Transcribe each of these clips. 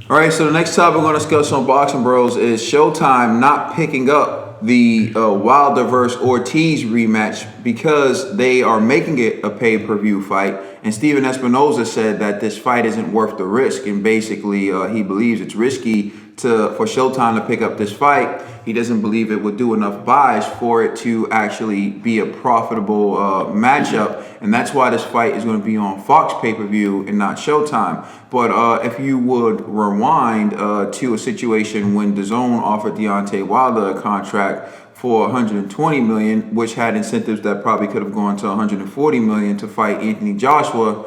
All right, so the next topic we're going to discuss on Boxing Bros is Showtime not picking up the Wilder versus Ortiz rematch because they are making it a pay-per-view fight. And Steven Espinoza said that this fight isn't worth the risk, and basically he believes it's risky for Showtime to pick up this fight. He doesn't believe it would do enough buys for it to actually be a profitable matchup, and that's why this fight is going to be on Fox pay-per-view and not Showtime. But if you would rewind to a situation when DAZN offered Deontay Wilder a contract for $120 million, which had incentives that probably could have gone to $140 million to fight Anthony Joshua,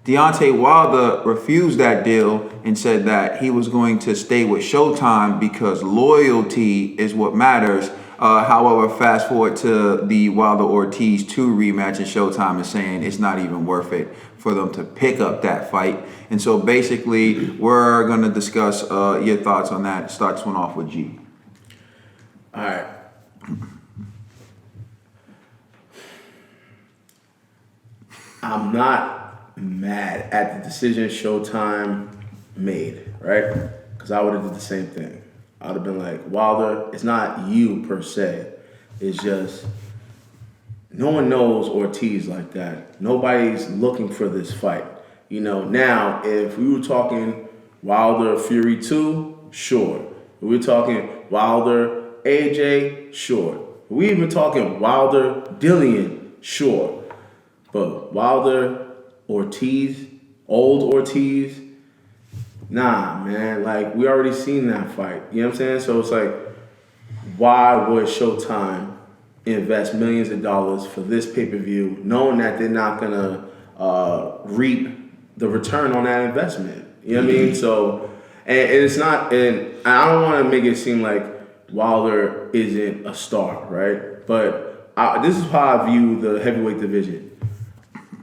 Deontay Wilder refused that deal and said that he was going to stay with Showtime because loyalty is what matters. However, fast forward to the Wilder-Ortiz 2 rematch, and Showtime is saying it's not even worth it for them to pick up that fight. And so basically, we're going to discuss your thoughts on that. Start this one off with G. All right. I'm not mad at the decision Showtime made, right? Because I would have did the same thing. I would have been like, Wilder, it's not you per se. It's just no one knows Ortiz like that. Nobody's looking for this fight. You know, now, if we were talking Wilder Fury 2, sure. If we were talking Wilder AJ, sure. If we even talking Wilder Dillian, sure. But Wilder Ortiz, old Ortiz, nah, man. Like, we already seen that fight. You know what I'm saying? So it's like, why would Showtime invest millions of dollars for this pay-per-view, knowing that they're not gonna reap the return on that investment? You know what I mean? So, and it's not, and I don't want to make it seem like Wilder isn't a star, right? But this is how I view the heavyweight division.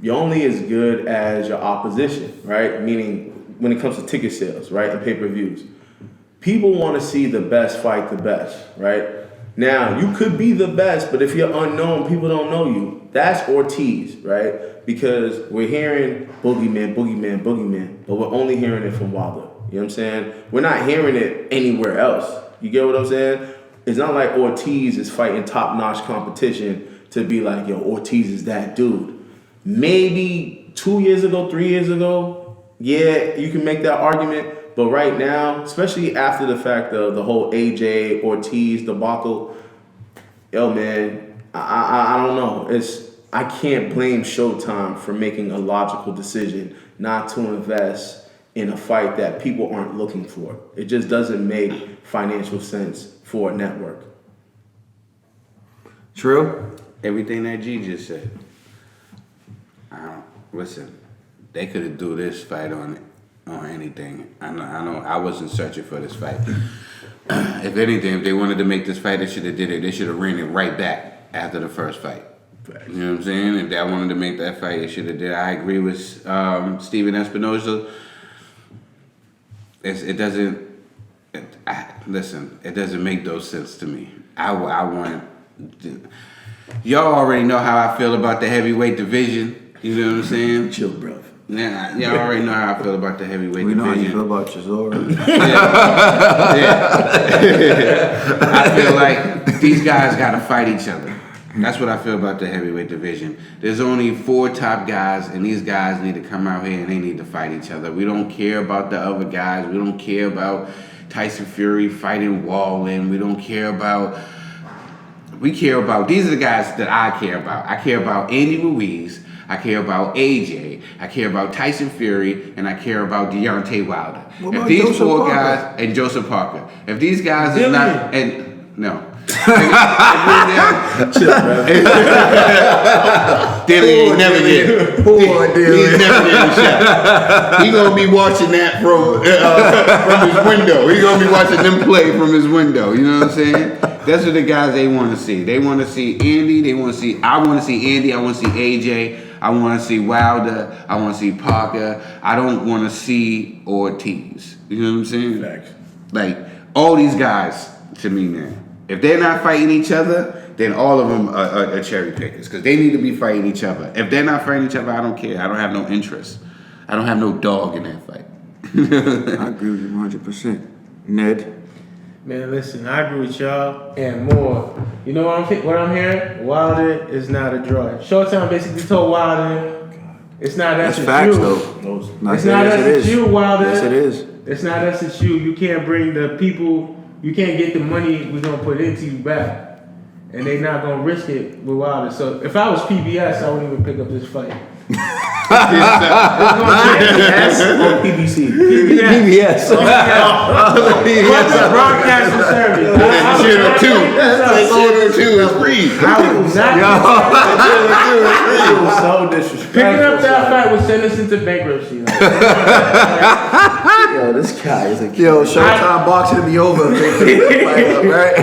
You're only as good as your opposition, right? Meaning when it comes to ticket sales, right, and pay-per-views. People want to see the best fight the best, right? Now, you could be the best, but if you're unknown, people don't know you. That's Ortiz, right? Because we're hearing boogeyman, boogeyman, boogeyman, but we're only hearing it from Wilder. You know what I'm saying? We're not hearing it anywhere else. You get what I'm saying? It's not like Ortiz is fighting top-notch competition to be like, yo, Ortiz is that dude. Maybe 2 years ago, 3 years ago, yeah, you can make that argument. But right now, especially after the fact of the whole AJ Ortiz debacle, yo, man, I don't know. I can't blame Showtime for making a logical decision not to invest in a fight that people aren't looking for. It just doesn't make financial sense for a network. True. Everything that G just said. Listen, they could have do this fight on anything. I know. I wasn't searching for this fight. If anything, if they wanted to make this fight, they should have did it. They should have ran it right back after the first fight. You know what I'm saying? If they wanted to make that fight, they should have did it. I agree with Steven Espinoza. It doesn't. It doesn't make those sense to me. I want. Y'all already know how I feel about the heavyweight division. You know what I'm saying? Chill, bro. Yeah, y'all already know how I feel about the heavyweight division. We know how you feel about Chisora. Yeah. I feel like these guys got to fight each other. That's what I feel about the heavyweight division. There's only 4 top guys, and these guys need to come out here and they need to fight each other. We don't care about the other guys. We don't care about Tyson Fury fighting Wallen. We don't care about... these are the guys that I care about. I care about Andy Ruiz. I care about AJ, I care about Tyson Fury, and I care about Deontay Wilder. If these Joseph 4 Parker? Guys, and Joseph Parker, if these guys are not, and no. Dilly never get. He's never getting shot. He gonna be watching that from his window. He gonna be watching them play from his window. You know what I'm saying? That's what the guys they want to see. They want to see Andy. I want to see Andy. I want to see AJ. I want to see Wilder. I want to see Parker. I don't want to see Ortiz. You know what I'm saying? Facts. Like, all these guys, to me, man, if they're not fighting each other, then all of them are cherry pickers because they need to be fighting each other. If they're not fighting each other, I don't care. I don't have no interest. I don't have no dog in that fight. I agree with you 100%. Ned? Man, listen, I agree with y'all and more. You know what I'm hearing? Wilder is not a draw. Showtime basically told Wilder, it's not us, That's it's facts, you. though. It's not us, it's you, Wilder. Yes, it is. It's not us, it's you. You can't bring the people, you can't get the money we're going to put into you back. And they not going to risk it with Wilder. So if I was PBS, I wouldn't even pick up this fight. PBS or PBC? PBS. Broadcasting service. Channel 2. Channel 2 is free. I was not So disrespectful. picking up that fight would send us into bankruptcy. Yo, this guy is a Yo, Showtime boxing to be over. Right?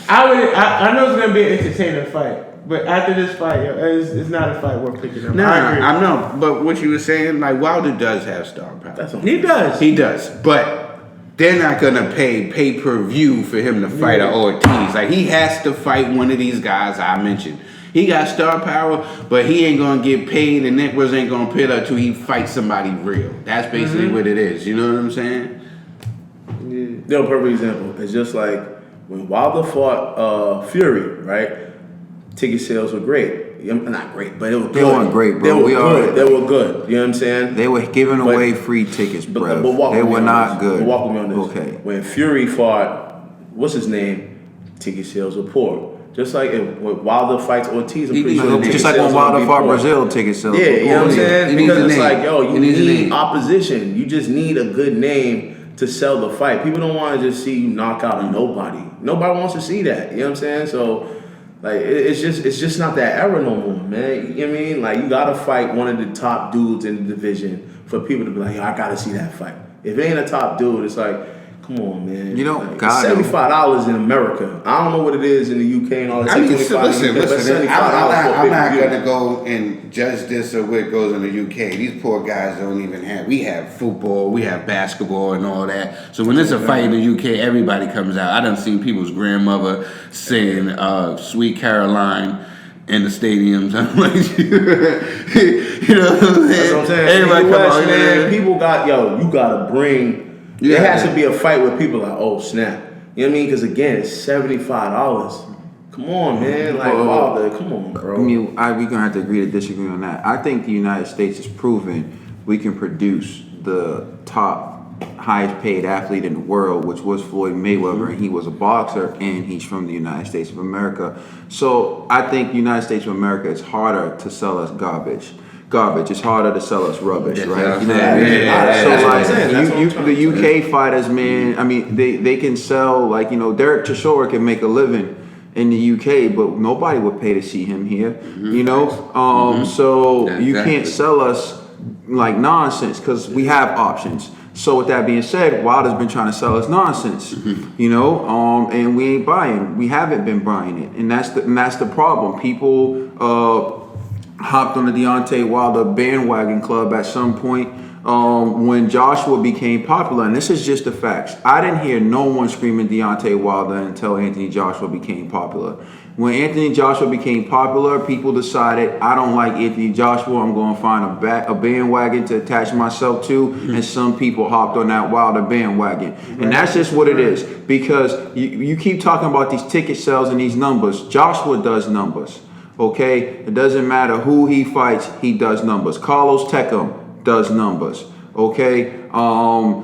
I know it's gonna be an entertaining fight, but after this fight, yo, it's not a fight worth picking up. Nah, I agree. I know, but what you were saying, like Wilder does have star power. He does. He does, but they're not gonna pay pay-per-view for him to fight an Ortiz. Like he has to fight one of these guys I mentioned. He got star power, but he ain't gonna get paid, and networks ain't gonna pay up till he fights somebody real. That's basically what it is. You know what I'm saying? Yo, perfect example. It's just like when Wilder fought Fury, right? Ticket sales were great. Not great, but it was good. They weren't great, bro. They were We good. are- They were good. You know what I'm saying? They were giving away free tickets, bro. walk They with me were on not this. good. But walk with me on this. Okay. When Fury fought, what's his name? Ticket sales were poor. Just like when Wilder fights Ortiz, I'm pretty sure the ticket Just like sales when will Wilder be fought poor. Brazil, ticket sales. Yeah, you know what I'm saying? He needs Because a it's name. like, yo, He you needs a need name. opposition. You just need a good name to sell the fight. People don't want to just see you knock out a nobody. Nobody wants to see that. You know what I'm saying? So, like, it's just not that era no more, man. You know what I mean? Like, you gotta fight one of the top dudes in the division for people to be like, yo, I gotta see that fight. If it ain't a top dude, it's like, come on, man. You don't like, gotta. $75 in America. I don't know what it is in the UK and all that. I mean, $25 listen. in the UK, but $75 I'm not for a gonna go and judge this or what goes in the UK. These poor guys don't even have. We have football, we have basketball, and all that. So when there's a fight in the UK, everybody comes out. I done seen people's grandmother saying "Sweet Caroline" in the stadiums. I'm like, you know what I'm saying? That's what I'm saying. Everybody In the come West, out man. here. People got, yo, you gotta bring. Yeah. There has to be a fight where people are like, oh snap. You know what I mean? Because again, it's $75. Come on, man. Like, Wilder, come on, bro. I mean, we're gonna have to agree to disagree on that. I think the United States has proven we can produce the top, highest paid athlete in the world, which was Floyd Mayweather, and he was a boxer, and he's from the United States of America. So I think the United States of America is harder to sell us garbage. It's harder to sell us rubbish, right? You know what I mean? That's So what I'm like, saying. That's what I'm trying the to say. UK fighters, man. I mean, they can sell, like, you know, Derek Chisora can make a living in the UK, but nobody would pay to see him here. You know, so Yeah, you exactly. can't sell us like nonsense because we have options. So with that being said, Wilder's been trying to sell us nonsense, you know, and we ain't buying. We haven't been buying it, and that's the problem. People hopped on the Deontay Wilder bandwagon club at some point when Joshua became popular, and this is just the facts. I didn't hear no one screaming Deontay Wilder until Anthony Joshua became popular. When Anthony Joshua became popular, people decided, I don't like Anthony Joshua, I'm going to find a bandwagon to attach myself to, and some people hopped on that Wilder bandwagon. And that's just what it is, because you keep talking about these ticket sales and these numbers. Joshua does numbers, okay? It doesn't matter who he fights, he does numbers. Carlos Tecum does numbers, okay?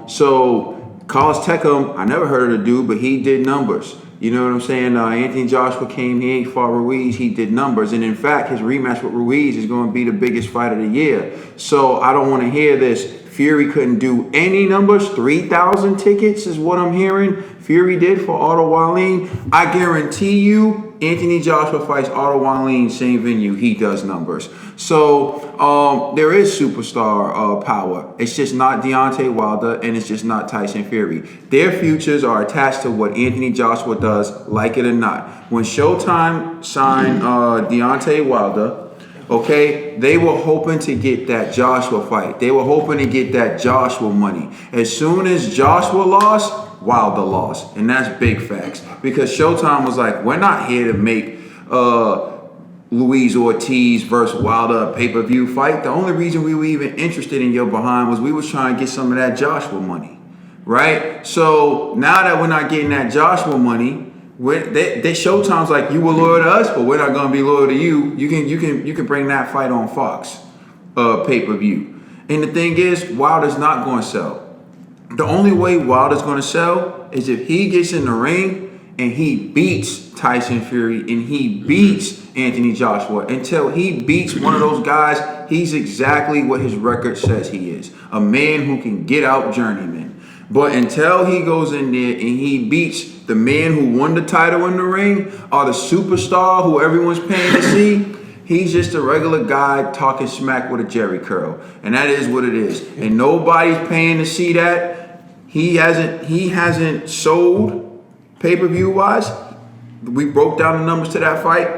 So Carlos Tecum, I never heard of the dude, but he did numbers. You know what I'm saying? Anthony Joshua came here, he fought Ruiz, he did numbers. And in fact, his rematch with Ruiz is going to be the biggest fight of the year. So I don't want to hear this. Fury couldn't do any numbers. 3,000 tickets is what I'm hearing Fury did for Otto Wallin. I guarantee you, Anthony Joshua fights Otto Wallin, same venue, he does numbers. So there is superstar power. It's just not Deontay Wilder, and it's just not Tyson Fury. Their futures are attached to what Anthony Joshua does, like it or not. When Showtime signed Deontay Wilder, okay, they were hoping to get that Joshua fight. They were hoping to get that Joshua money. As soon as Joshua lost, Wilder lost. And that's big facts. Because Showtime was like, we're not here to make Luis Ortiz versus Wilder pay-per-view fight. The only reason we were even interested in your behind was we was trying to get some of that Joshua money, right? So now that we're not getting that Joshua money, they Showtime's like, you were loyal to us, but we're not gonna be loyal to you. You can bring that fight on Fox pay-per-view. And the thing is, Wilder's not going to sell. The only way Wilder's going to sell is if he gets in the ring and he beats Tyson Fury and he beats Anthony Joshua. Until he beats one of those guys, he's exactly what his record says he is. A man who can get out journeyman. But until he goes in there and he beats the man who won the title in the ring or the superstar who everyone's paying to see, he's just a regular guy talking smack with a jerry curl. And that is what it is. And nobody's paying to see that. He hasn't sold pay-per-view wise. We broke down the numbers to that fight.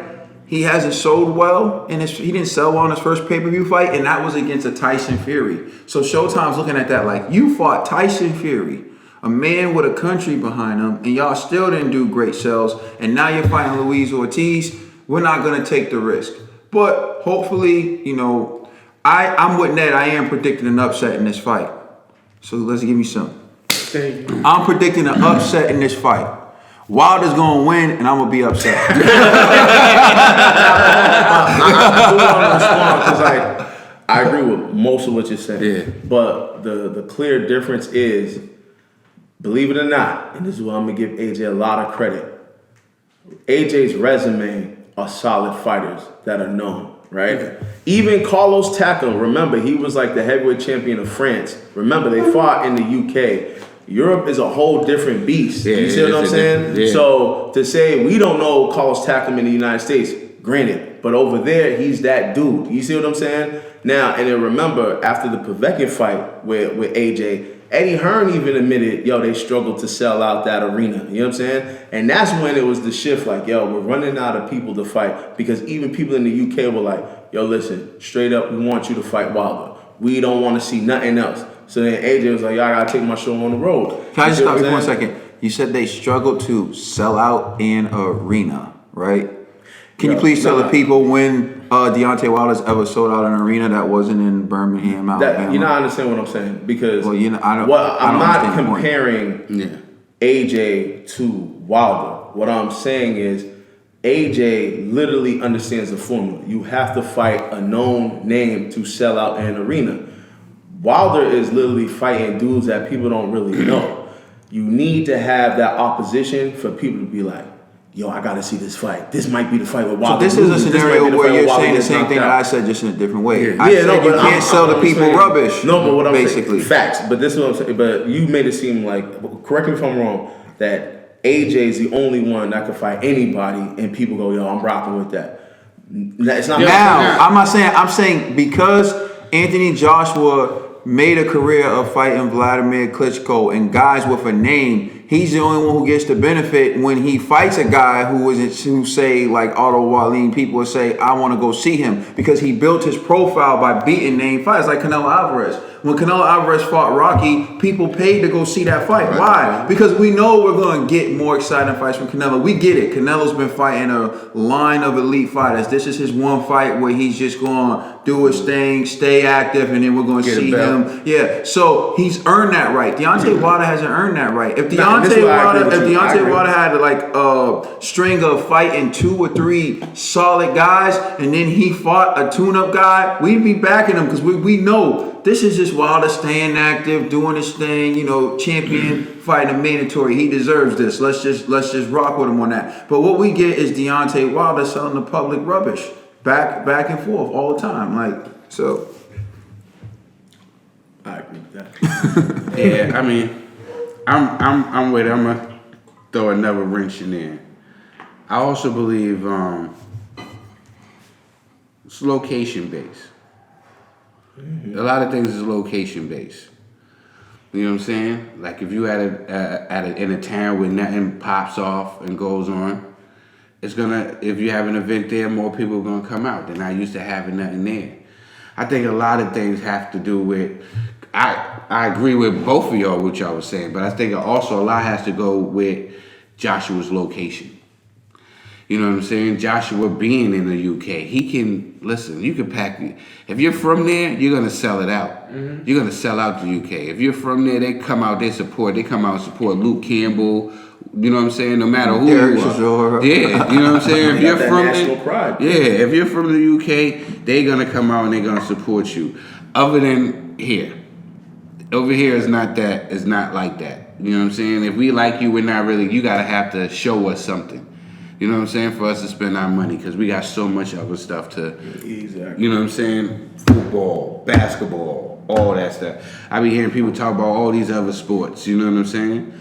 He hasn't sold well, and he didn't sell well in his first pay-per-view fight, and that was against a Tyson Fury. So Showtime's looking at that like, you fought Tyson Fury, a man with a country behind him, and y'all still didn't do great sales, and now you're fighting Luis Ortiz. We're not going to take the risk. But hopefully, I'm with Ned. I am predicting an upset in this fight. So let's give me some. I'm predicting an upset in this fight. Wilder's going to win, and I'm going to be upset. I agree with most of what you're saying. Yeah. But the clear difference is, believe it or not, and this is where I'm going to give AJ a lot of credit. AJ's resume are solid fighters that are known, right? Yeah. Even Carlos Takam, remember, he was like the heavyweight champion of France. Remember, they fought in the UK. Europe is a whole different beast. Yeah, you see what I'm saying? Yeah. So to say we don't know Carlos Takam in the United States, granted, but over there, he's that dude. You see what I'm saying? Now, and then remember, after the Povetkin fight with AJ, Eddie Hearn even admitted, they struggled to sell out that arena. You know what I'm saying? And that's when it was the shift, like, we're running out of people to fight. Because even people in the UK were like, listen, straight up, we want you to fight Wilder. We don't want to see nothing else. So then AJ was like, I got to take my show on the road. Can I just stop you for 1 second? You said they struggled to sell out an arena, right? Can you please tell the people when Deontay Wilder's ever sold out an arena that wasn't in Birmingham, Alabama? You're not understanding what I'm saying, because I'm not comparing AJ to Wilder. What I'm saying is AJ literally understands the formula. You have to fight a known name to sell out an arena. Wilder is literally fighting dudes that people don't really know. You need to have that opposition for people to be like, I gotta see this fight. This might be the fight with Wilder. So this is a scenario where you're saying the same thing that I said, just in a different way. I said you can't sell the people rubbish. No, but what I'm basically saying, facts. But this is what I'm saying. But you made it seem like, correct me if I'm wrong, that AJ is the only one that could fight anybody, and people go, I'm rocking with that. It's not. Now, I'm not saying. I'm saying because Anthony Joshua made a career of fighting Vladimir Klitschko and guys with a name, he's the only one who gets the benefit when he fights a guy who say like Otto Wallin. People will say, I want to go see him because he built his profile by beating name fighters like Canelo Alvarez. When Canelo Alvarez fought Rocky, people paid to go see that fight. Right. Why? Because we know we're going to get more exciting fights from Canelo. We get it. Canelo's been fighting a line of elite fighters. This is his one fight where he's just going to do his thing, stay active, and then we're going to see him. Yeah. So he's earned that right. Deontay Wilder hasn't earned that right. If Deontay Wilder had like a string of fighting 2 or 3 solid guys, and then he fought a tune-up guy, we'd be backing him because we know this is just Wilder staying active, doing his thing, champion, fighting a mandatory. He deserves this. Let's just rock with him on that. But what we get is Deontay Wilder selling the public rubbish back and forth all the time. So. I agree with that. Yeah, I mean, I'm with it. I'm gonna throw another wrench in there. I also believe it's location based. Mm-hmm. A lot of things is location based. You know what I'm saying? Like if you in a town where nothing pops off and goes on, if you have an event there, more people are gonna come out. They're not used to having nothing there. I think a lot of things have to do with. I agree with both of y'all what y'all was saying, but I think also a lot has to go with Joshua's location. You know what I'm saying? Joshua being in the UK, he can listen. You can pack. If you're from there, you're gonna sell it out. You're gonna sell out the UK. If you're from there, they come out. They come out and support Luke Campbell. You know what I'm saying? No matter who Derek you are. Chisora. Yeah, you know what I'm saying? If You you're got that from national there, pride. yeah. If you're from the UK, they're gonna come out and they're gonna support you. Other than here, over here is not that. It's not like that. You know what I'm saying? If we like you, we're not really. You gotta have to show us something. You know what I'm saying? For us to spend our money, because we got so much other stuff to. Exactly. You know what I'm saying? Football, basketball, all that stuff. I be hearing people talk about all these other sports. You know what I'm saying?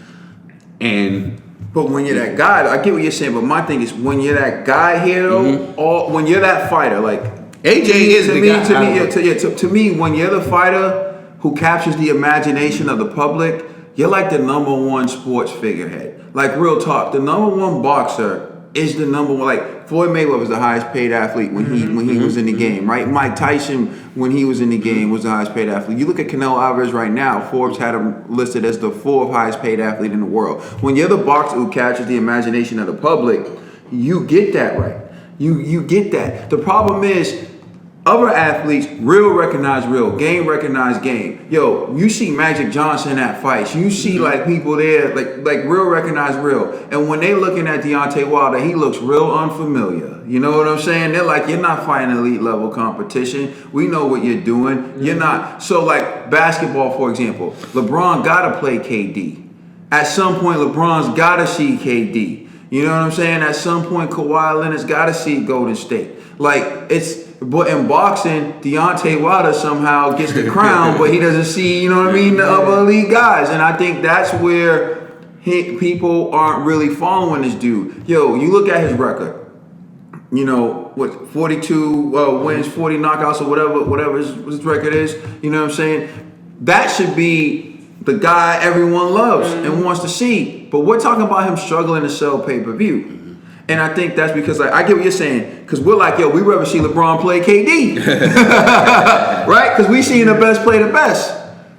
And. But when you're that guy, I get what you're saying. But my thing is, when you're that guy here, though, when you're that fighter, like AJ is the guy. To me, when you're the fighter who captures the imagination of the public, you're like the number one sports figurehead. Like real talk, the number one boxer is the number one. Like Floyd Mayweather was the highest paid athlete when he was in the game, right? Mike Tyson, when he was in the game, was the highest paid athlete. You look at Canelo Alvarez right now. Forbes had him listed as the 4th highest paid athlete in the world. When you're the boxer who captures the imagination of the public, you get that right. You get that. The problem is, other athletes, real recognize real, game recognize game. Yo, you see Magic Johnson at fights. You see like people there, like real recognize real. And when they looking at Deontay Wilder, he looks real unfamiliar. You know what I'm saying? They're like, you're not fighting elite level competition. We know what you're doing. You're not. So like basketball, for example, LeBron gotta play KD. At some point, LeBron's gotta see KD. You know what I'm saying? At some point, Kawhi Leonard's gotta see Golden State. Like but in boxing, Deontay Wilder somehow gets the crown, but he doesn't see, you know what I mean, the other elite guys. And I think that's where people aren't really following this dude. Yo, you look at his record. You know, what, 42 wins, 40 knockouts, or whatever his record is. You know what I'm saying? That should be the guy everyone loves and wants to see. But we're talking about him struggling to sell pay-per-view. And I think that's because, like, I get what you're saying, because we're like, yo, we rather see LeBron play KD, right? Because we seen the best play the best,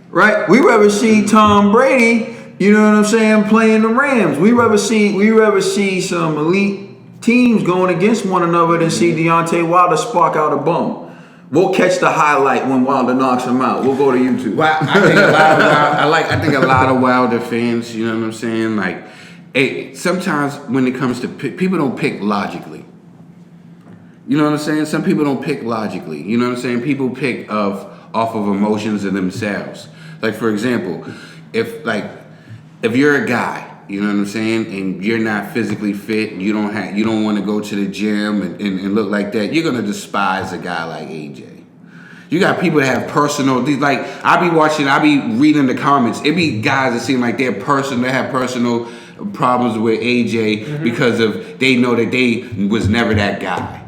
right? We rather see Tom Brady, you know what I'm saying, playing the Rams. We rather see some elite teams going against one another than see Deontay Wilder spark out a bum. We'll catch the highlight when Wilder knocks him out. We'll go to YouTube. Well, I think a lot of Wilder fans, you know what I'm saying, like. Sometimes when it comes to people don't pick logically. You know what I'm saying? Some people don't pick logically. You know what I'm saying? People pick off of emotions in themselves. Like for example, if you're a guy, you know what I'm saying, and you're not physically fit, you don't want to go to the gym and look like that, you're gonna despise a guy like AJ. You got people that have personal, like I be reading the comments. It be guys that seem like they have personal problems with AJ because of they know that they was never that guy.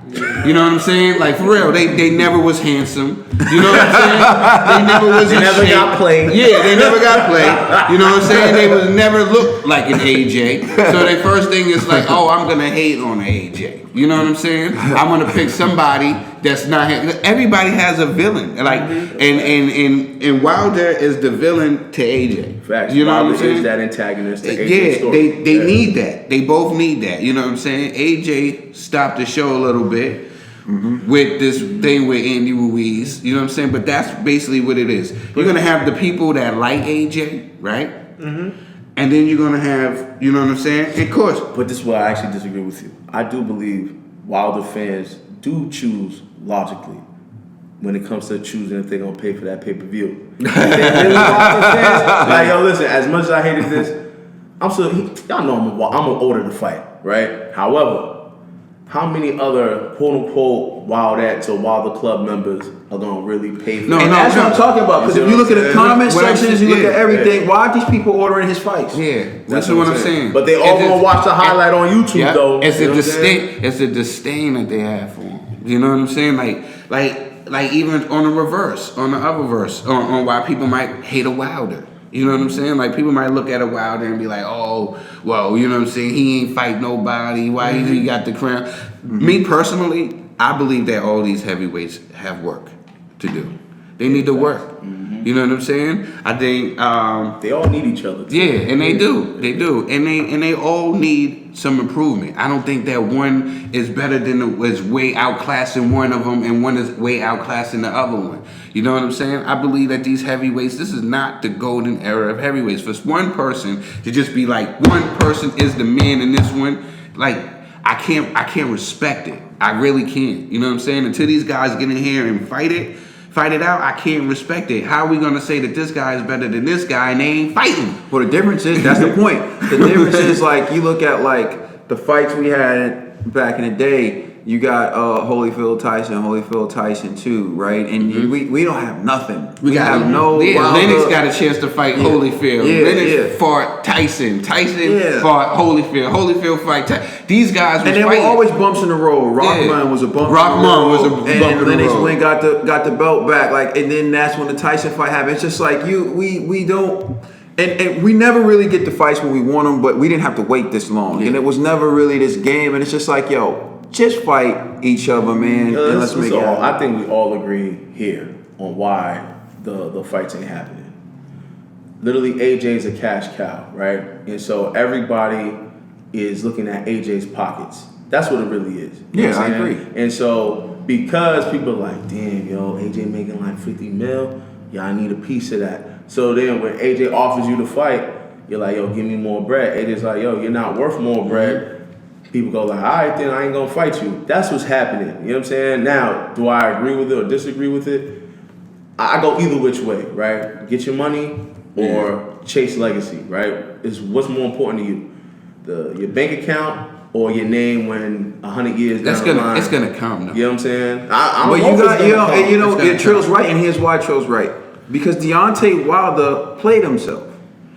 You know what I'm saying? Like for real, they never was handsome. You know what I'm saying? They never was. They never got played. Yeah, they never got played. You know what I'm saying? They was never looked like an AJ. So their first thing is like, oh, I'm gonna hate on AJ. You know what I'm saying? I'm gonna pick somebody that's not. Everybody has a villain. Like and Wilder is the villain to AJ. Facts. You know Wilder what I'm saying? is that antagonist to AJ's Yeah, story. they need that. They both need that. You know what I'm saying? AJ stopped the show a little bit with this thing with Andy Ruiz. You know what I'm saying? But that's basically what it is. You're gonna have the people that like AJ, right? And then you're gonna have, you know what I'm saying? And of course. But this is where I actually disagree with you. I do believe Wilder fans do choose logically when it comes to choosing if they're gonna pay for that pay-per-view. If they really Wilder fans, like, yo, listen, as much as I hated this, y'all know I'm an order to fight, right? However, how many other quote-unquote Wildettes or Wilder Club members are gonna really pay for And that's what I'm talking about. Because if you look at the comment sections, you look at everything. Why are these people ordering his fights? Yeah, that's what I'm saying. But they all gonna watch the highlight on YouTube though. It's a disdain that they have for him. You know what I'm saying? Like even on the reverse, on the other verse, on why people might hate a Wilder. You know what I'm saying? Like people might look at a Wilder and be like, oh, well, you know what I'm saying? He ain't fight nobody. Why he got the crown? Me personally, I believe that all these heavyweights have work to do. They need to work. You know what I'm saying? I think They all need each other. Too. yeah, and they do, and they all need some improvement. I don't think that one is better than is way outclassing one of them, and one is way outclassing the other one. You know what I'm saying? I believe that these heavyweights, this is not the golden era of heavyweights. For one person to just be like, one person is the man in this one, like I can't respect it. I really can't. You know what I'm saying? Until these guys get in here and fight it out, I can't respect it. How are we gonna say that this guy is better than this guy and they ain't fighting? Well, the difference is, that's the point. The difference is, like, you look at, like, the fights we had back in the day. You got Holyfield Tyson 2, right? And we don't have nothing. We have no. Yeah, Lennox got a chance to fight Holyfield. Lennox fought Tyson. Tyson fought Holyfield. Holyfield fight Tyson. These guys was and there were always bumps in the road. Rockman was a bump. Rockman was a bump in the road. And Lennox went got the belt back. Like, and then that's when the Tyson fight happened. It's just like we don't. And we never really get the fights when we want them, but we didn't have to wait this long. And it was never really this game. And it's just like, yo, just fight each other, man. And let's make it happen. I think we all agree here on why the fights ain't happening. Literally, AJ's a cash cow, right? And so everybody is looking at AJ's pockets. That's what it really is. You know what I'm I saying? agree. And so because people are like, damn, yo, AJ making like 50 mil, yeah, I need a piece of that. So then when AJ offers you to fight, you're like, yo, give me more bread. AJ's like, yo, you're not worth more bread. People go like, all right, then I ain't gonna fight you. That's what's happening. You know what I'm saying? Now, do I agree with it or disagree with it? I go either which way, right? Get your money or chase legacy, right? Is what's more important to you? Your bank account or your name when 100 years down the line? It's gonna come though. You know what I'm saying? Trill's right, and here's why Trill's right. Because Deontay Wilder played himself.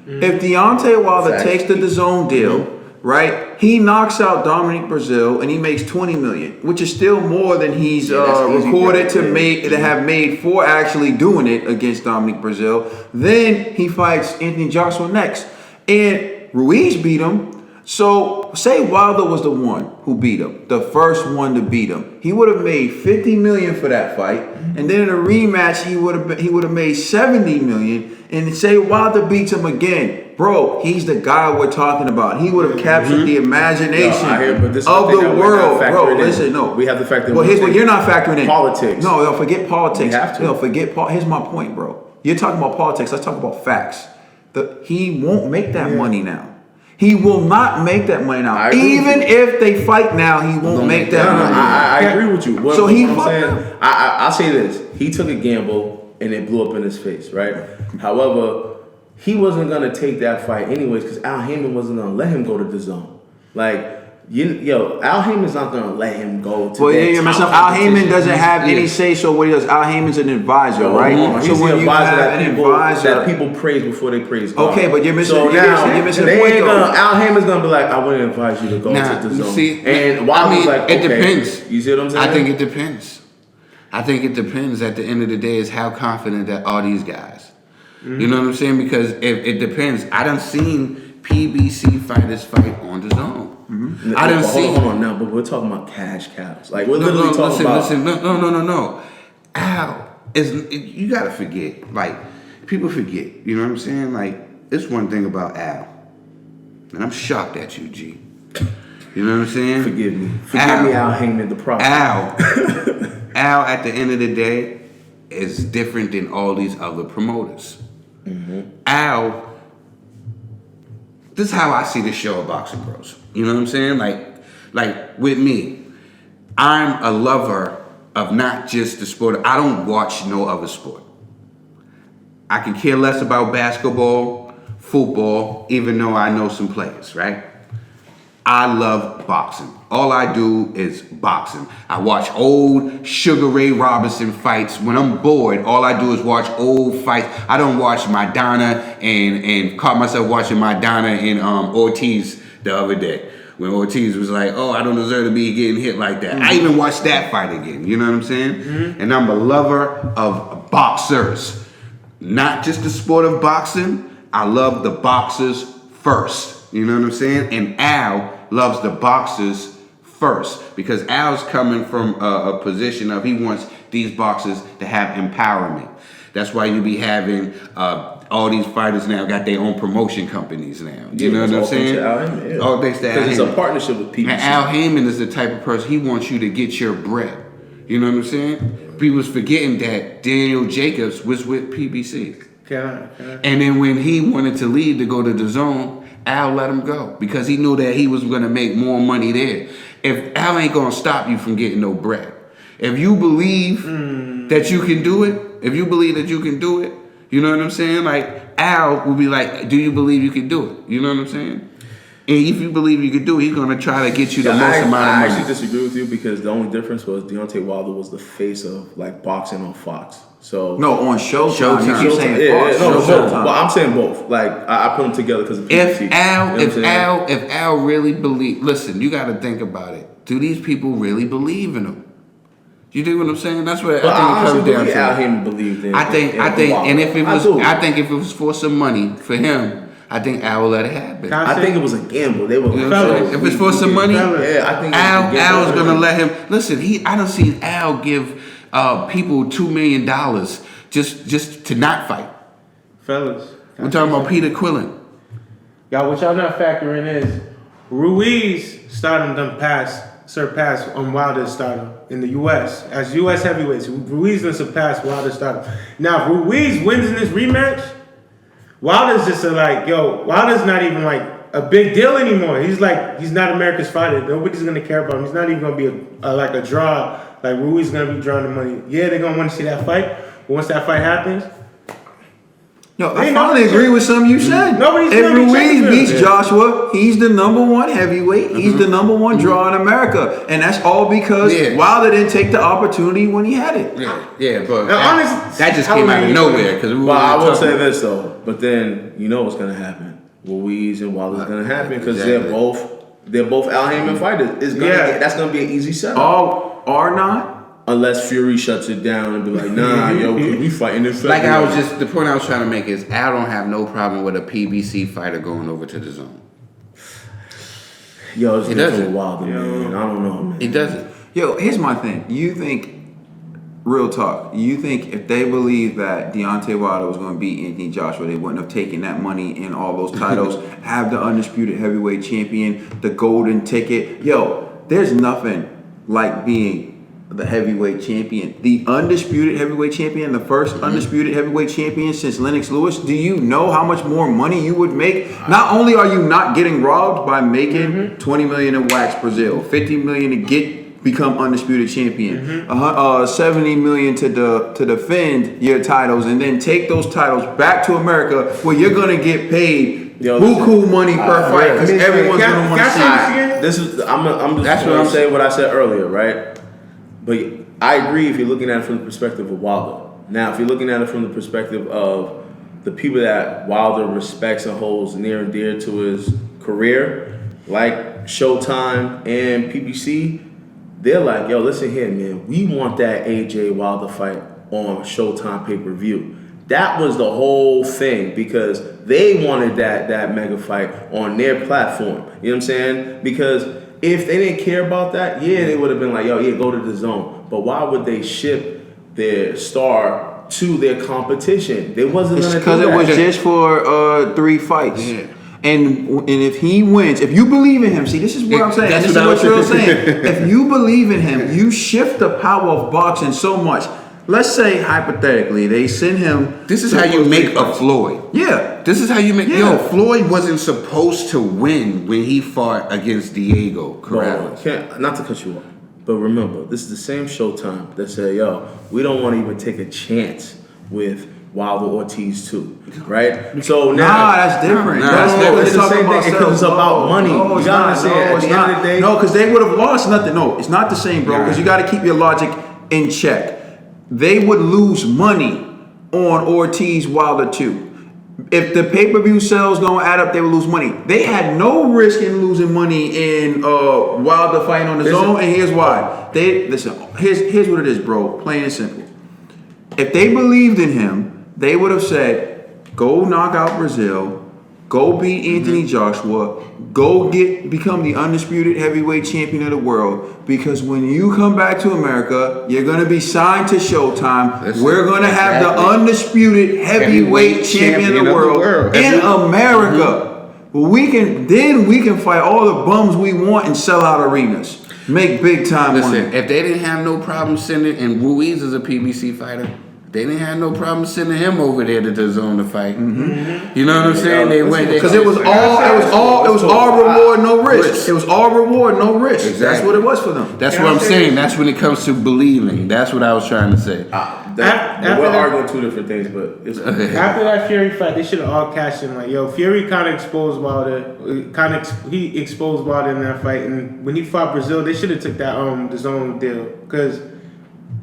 If Deontay Wilder takes the DAZN deal, right, he knocks out Dominic Brazil and he makes $20 million, which is still more than he's recorded to have made for actually doing it against Dominic Brazil. Then he fights Anthony Joshua next, and Ruiz beat him. So say Wilder was the one who beat him, the first one to beat him. He would have made $50 million for that fight, and then in a rematch he would have made $70 million. And say Wilder beats him again, bro, he's the guy we're talking about. He would have captured the imagination of the world, bro. Listen, no, we have to factor in. Well, here's what you're not factoring in: politics. No, forget politics. We have to. No, here's my point, bro. You're talking about politics. Let's talk about facts. He won't make that money now. He will not make that money now. Even if they fight now, he won't make that money. I agree with you. So I'll say this. He took a gamble and it blew up in his face, right? However, he wasn't going to take that fight anyways because Al Heyman wasn't going to let him go to DAZN. Like, Al Heyman's not going to let him go to Al Heyman doesn't have any say so what he does. Al Heyman's an advisor, right? He's the advisor that people praise before they praise God. Okay, but you're missing the point, Al Heyman's going to be like, I wouldn't advise you to go to DAZN. And Wilder's like, okay. It depends. You see what I'm saying? I think it depends. At the end of the day is how confident that are these guys. You know what I'm saying? Because it depends. I done seen PBC fighters fight on DAZN. I done seen. Hold on now, but we're talking about cash cows. Like we're literally talking about. No. Al you gotta forget. Like people forget. You know what I'm saying? Like it's one thing about Al, and I'm shocked at you, G. You know what I'm saying? Forgive me, Al Heyman, the prophet. Al, at the end of the day, is different than all these other promoters. Al. This is how I see the show of Boxing Bros. You know what I'm saying? Like with me, I'm a lover of not just the sport. I don't watch no other sport. I can care less about basketball, football, even though I know some players, right? I love boxing. All I do is boxing. I watch old Sugar Ray Robinson fights. When I'm bored, all I do is watch old fights. I don't watch Maidana and caught myself watching Maidana and Ortiz the other day. When Ortiz was like, oh, I don't deserve to be getting hit like that. I even watched that fight again. You know what I'm saying? And I'm a lover of boxers. Not just the sport of boxing. I love the boxers first. You know what I'm saying? And Al loves the boxers first because Al's coming from a position of he wants these boxers to have empowerment. That's why you be having all these fighters now got their own promotion companies now. You know what I'm saying? All thanks to Al Heyman. Because it's a partnership with PPV. And Al Heyman is the type of person, he wants you to get your bread. You know what I'm saying? People's forgetting that Daniel Jacobs was with PBC. And then when he wanted to leave to go to the Zone, Al let him go because he knew that he was going to make more money there. If Al ain't going to stop you from getting no bread, if you believe that you can do it, you know what I'm saying? Like, Al will be like, do you believe you can do it? You know what I'm saying? And if you believe you can do it, he's going to try to get you the most amount of money. I actually disagree with you because the only difference was Deontay Wilder was the face of like boxing on Fox. So no, on Showtime. You keep saying both. Showtime. But I'm saying both. Like I put them together because of If PPV. if Al really believe, listen, you got to think about it. Do these people really believe in him? You dig what I'm saying? That's what I think it comes down to. Al Heyman believed in. I think, and if it was, I think if it was for some money for him, I think Al will let it happen. I think it was a gamble. They were. If it's for some money, yeah, I think Al's gonna let him. Listen, I done seen Al give people $2 million just to not fight. Fellas, We're talking about Peter Quillen. Y'all, what y'all not factoring is Ruiz stardom surpassed on Wilder's stardom in the U.S. As U.S. heavyweights, Ruiz done surpassed Wilder's stardom. Now, if Ruiz wins in this rematch, Wilder's just Wilder's not even like a big deal anymore. He's not America's fighter. Nobody's gonna care about him. He's not even gonna be a draw. Like Ruiz is gonna be drawing the money. Yeah, they're gonna want to see that fight. But once that fight happens, no, I finally agree with something you said. If Ruiz beats Joshua, he's the number one heavyweight. He's the number one draw in America, and that's all because Wilder didn't take the opportunity when he had it. Yeah, but that just came out of nowhere. Well, I will say this though, but then you know what's gonna happen. Ruiz and Wilder's gonna happen because they're both Al Heyman fighters. That's gonna be an easy setup. All are not. Unless Fury shuts it down and be like, nah, yo, we fighting this. The point I was trying to make is Al don't have no problem with a PBC fighter going over to the Zone. Yo, it's different Wilder, man. I don't know, man. He doesn't. Yo, here's my thing. You think, real talk, you think if they believe that Deontay Wilder was going to beat Anthony Joshua, they wouldn't have taken that money and all those titles, have the undisputed heavyweight champion, the golden ticket. Yo, there's nothing like being the heavyweight champion, the undisputed heavyweight champion, the first undisputed heavyweight champion since Lennox Lewis. Do you know how much more money you would make? Not only are you not getting robbed by making $20 million in wax Brazil, $50 million to become undisputed champion, $70 million to defend your titles, and then take those titles back to America where you're gonna get paid buku money per fight because everyone's gonna want to see. I'm just gonna say what I said earlier, right? But I agree if you're looking at it from the perspective of Wilder. Now, if you're looking at it from the perspective of the people that Wilder respects and holds near and dear to his career, like Showtime and PPC, they're like, yo, listen here, man. We want that AJ Wilder fight on Showtime pay-per-view. That was the whole thing because they wanted that mega fight on their platform. You know what I'm saying? Because if they didn't care about that, they would have been like, yo, go to the Zone. But why would they ship their star to their competition? They wasn't going to do that. Because it was just for 3 fights. Yeah. And if he wins, if you believe in him, see, this is what I'm saying. This is what you're saying. If you believe in him, you shift the power of boxing so much. Let's say, hypothetically, they send him... This is how you make a Floyd. Yeah. This is how you make... Yo, Floyd wasn't supposed to win when he fought against Diego Corrales. Not to cut you off, but remember, this is the same Showtime that said, yo, we don't want to even take a chance with Wilder Ortiz too, right? So now... that's different. It's the same thing because it's about money. No, it's not. At the end of the day... No, because they would have lost nothing. No, it's not the same, bro, because you got to keep your logic in check. They would lose money on Ortiz Wilder too. If the pay-per-view sales don't add up, they would lose money. They had no risk in losing money in Wilder fighting on the Zone, and here's why. Here's what it is, bro. Plain and simple. If they believed in him, they would have said, go knock out Brazil, Go beat Anthony Joshua. Go become the undisputed heavyweight champion of the world. Because when you come back to America, you're gonna be signed to Showtime. We're gonna have the undisputed heavyweight champion of the world in America. We can fight all the bums we want and sell out arenas. Make big time money. Listen, if they didn't have no problem sending, and Ruiz is a PBC fighter, they didn't have no problem sending him over there to the zone to fight. You know what I'm saying? They went because it was all reward, no risk. It was all reward, no risk. Exactly. That's what it was for them. That's what I'm saying. That's when it comes to believing. That's what I was trying to say. We're arguing two different things, but it's after that Fury fight, they should have all cashed in. Like, yo, Fury kind of exposed Wilder. He exposed Wilder in that fight, and when he fought Brazil, they should have took that the zone deal because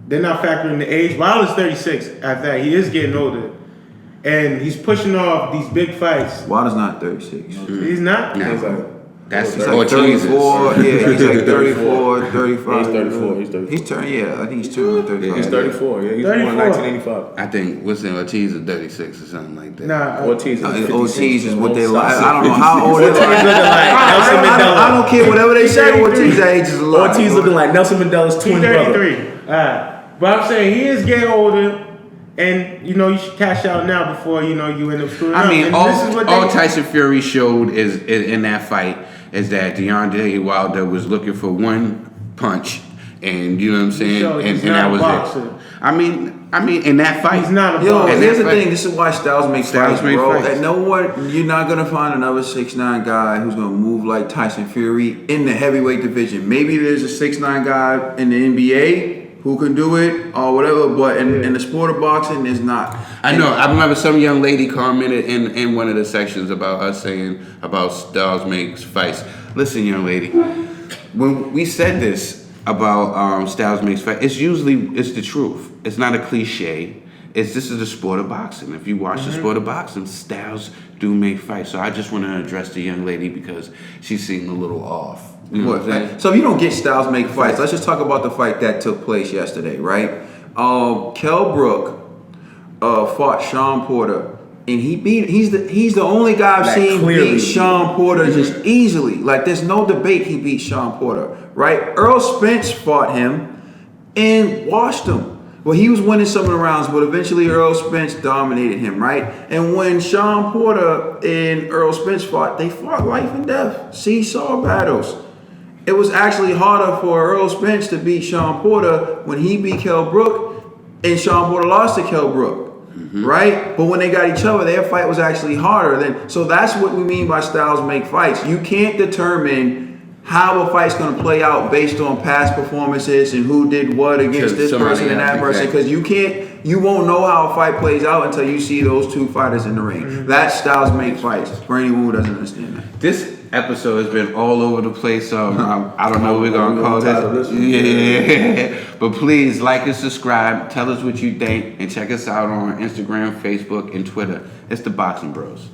they're not factoring the age. Wilder's 36. At that, he is getting older, and he's pushing off these big fights. Wilder's not 36. He's not. No. That's He's like 34. Yeah, he's like 34, 35. He's 34. He's turning. Yeah, I think he's turning 35. He's 34. Yeah, he's born in 1985. I think Ortiz is 36 or something like that. Nah, Ortiz is what they like. I don't know how old Ortiz looking like Nelson Mandela. I don't care whatever they say. Ortiz age is a lot. Ortiz looking like Nelson Mandela's twin he's brother. 33. But I'm saying he is getting older. And you should cash out now before you end up screwing up. I mean, and all Tyson Fury showed is in that fight is that Deontay Wilder was looking for one punch, and you know what I'm saying, and that was it. I mean, in that fight, he's not a Yo, boxer. here's the thing. This is why styles make fights, bro. fights. And no one, you're not gonna find another 6'9" guy who's gonna move like Tyson Fury in the heavyweight division. Maybe there's a 6'9" guy in the NBA who can do it or whatever, but in the sport of boxing, there's not. I know. I remember some young lady commented in one of the sections about us saying about styles makes fights. Listen, young lady, when we said this about styles makes fights, it's the truth. It's not a cliche. This is the sport of boxing. If you watch the sport of boxing, styles do make fights. So I just want to address the young lady because she seemed a little off. You know what I'm saying? So if you don't get styles make fights, let's just talk about the fight that took place yesterday, right? Kell Brook fought Sean Porter, and he's the only guy I've seen beat Sean Porter just easily. Like there's no debate he beat Sean Porter, right? Earl Spence fought him and washed him. Well, he was winning some of the rounds, but eventually Earl Spence dominated him, right? And when Sean Porter and Earl Spence fought, they fought life and death, seesaw battles. It was actually harder for Earl Spence to beat Sean Porter when he beat Kell Brook and Sean Porter lost to Kell Brook, right? But when they got each other, their fight was actually harder. So that's what we mean by styles make fights. You can't determine how a fight's going to play out based on past performances and who did what against this person and that person, because you won't know how a fight plays out until you see those two fighters in the ring. That's styles make fights for anyone who doesn't understand that. This episode has been all over the place, so I don't know what we're gonna call this. Yeah, but please like and subscribe. Tell us what you think, and check us out on Instagram, Facebook, and Twitter. It's the Boxing Bros.